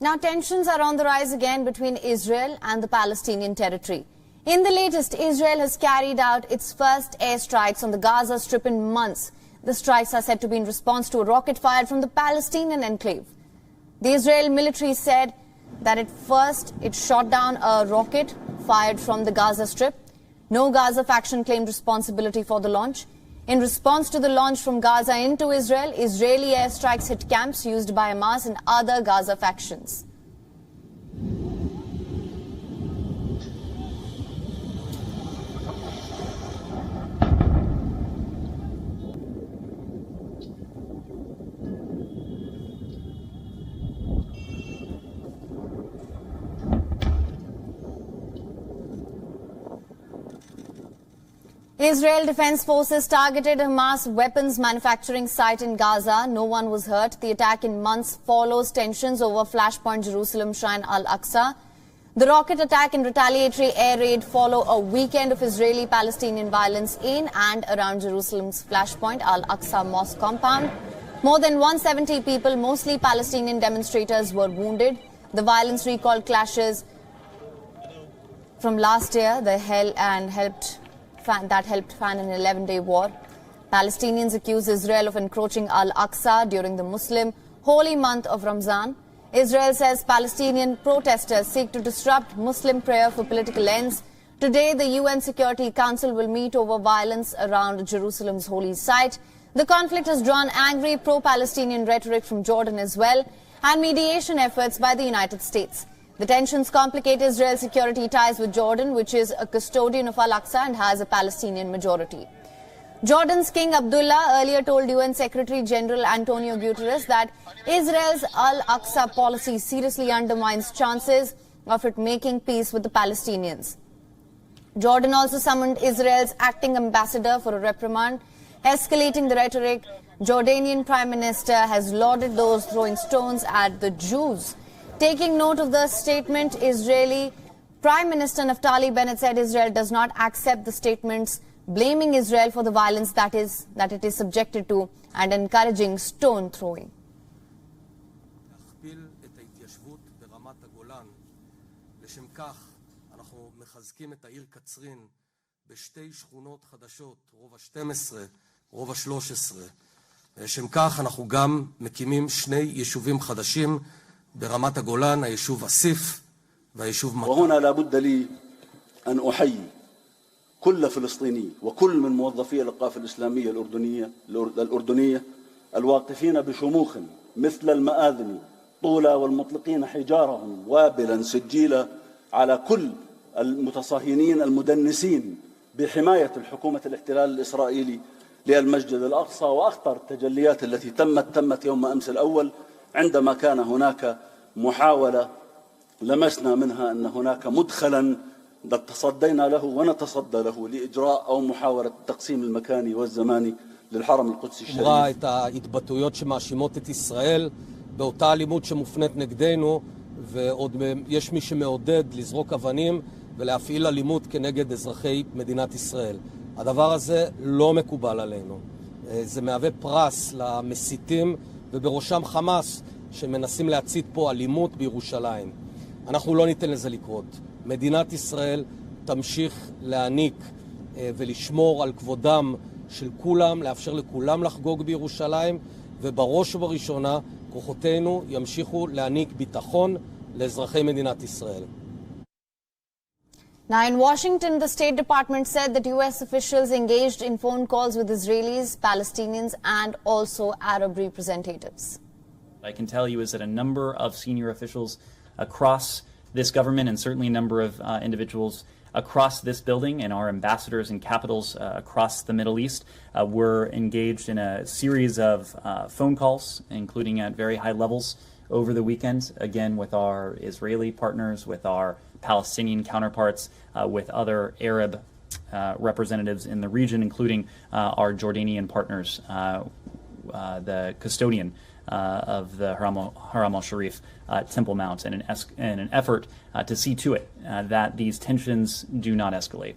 Now, tensions are on the rise again between Israel and the Palestinian territory. In the latest, Israel has carried out its first airstrikes on the Gaza Strip in months. The strikes are said to be in response to a rocket fired from the Palestinian enclave. The Israeli military said that at first it shot down a rocket fired from the Gaza Strip. No Gaza faction claimed responsibility for the launch. In response to the launch from Gaza into Israel, Israeli airstrikes hit camps used by Emmaus and other Gaza factions. Israel Defense Forces targeted Hamas weapons manufacturing site in Gaza. No one was hurt. The attack in months follows tensions over Flashpoint Jerusalem Shrine Al-Aqsa. The rocket attack and retaliatory air raid follow a weekend of Israeli-Palestinian violence in and around Jerusalem's Flashpoint Al-Aqsa Mosque compound. More than 170 people, mostly Palestinian demonstrators, were wounded. The violence recalled clashes from last year that helped fan an 11-day war. Palestinians accuse Israel of encroaching Al-Aqsa during the Muslim holy month of Ramzan. Israel says Palestinian protesters seek to disrupt Muslim prayer for political ends. Today, the UN Security Council will meet over violence around Jerusalem's holy site. The conflict has drawn angry pro-Palestinian rhetoric from Jordan as well, and mediation efforts by the United States. The tensions complicate Israel's security ties with Jordan, which is a custodian of Al-Aqsa and has a Palestinian majority. Jordan's King Abdullah earlier told UN Secretary General Antonio Guterres that Israel's Al-Aqsa policy seriously undermines chances of it making peace with the Palestinians. Jordan also summoned Israel's acting ambassador for a reprimand, escalating the rhetoric. Jordanian Prime Minister has lauded those throwing stones at the Jews. Taking note of the statement, Israeli Prime Minister Naftali Bennett said Israel does not accept the statements blaming Israel for the violence that it is subjected to and encouraging stone throwing. לשם כך אנחנו גם מקימים שני יישובים חדשים ברמת הגולן, היישוב אסיף והיישוב מטה. وهنا لابد لي أن أحيي كل فلسطيني وكل من موظفي القوافل الإسلامية الأردنية الواقفين بشموخ مثل المآذن طولا والمطلقين حجارهم وابلا سجيلا على كل المتصهينين المدنسين بحماية الحكومة الاحتلال الإسرائيلي للمسجد الأقصى. وأخطر التجليات التي تمت يوم أمس الأول عندما كان هناك محاولة لمسنا منها أن هناك مدخلا تصدينا له ونتصدى له لإجراء أو محاولة التقسيم المكاني والزماني ללחרם אל-קודס א-שריף. אמרה את ההתבטאויות שמאשימות את ישראל באותה אלימות שמופנית נגדנו, ועוד יש מי שמעודד לזרוק אבנים ולהפעיל אלימות כנגד אזרחי מדינת ישראל. הדבר הזה לא מקובל עלינו. זה מהווה פרס למסיתים ובראשם חמאס שמנסים להצית פה אלימות בירושלים. אנחנו לא ניתן לזה לקרות. מדינת ישראל תמשיך להעניק ולשמור על כבודם של כולם, לאפשר לכולם לחגוג בירושלים, ובראש ובראשונה כוחותינו ימשיכו להעניק ביטחון לאזרחי מדינת ישראל. Now in Washington, the State Department said that U.S. officials engaged in phone calls with Israelis, Palestinians, and also Arab representatives. What I can tell you is that a number of senior officials across this government, and certainly a number of individuals across this building and our ambassadors in capitals across the Middle East were engaged in a series of phone calls, including at very high levels over the weekend, again with our Israeli partners, with our Palestinian counterparts, with other Arab representatives in the region, including our Jordanian partners, the custodian of the Haram al-Sharif Temple Mount, in an effort to see to it that these tensions do not escalate.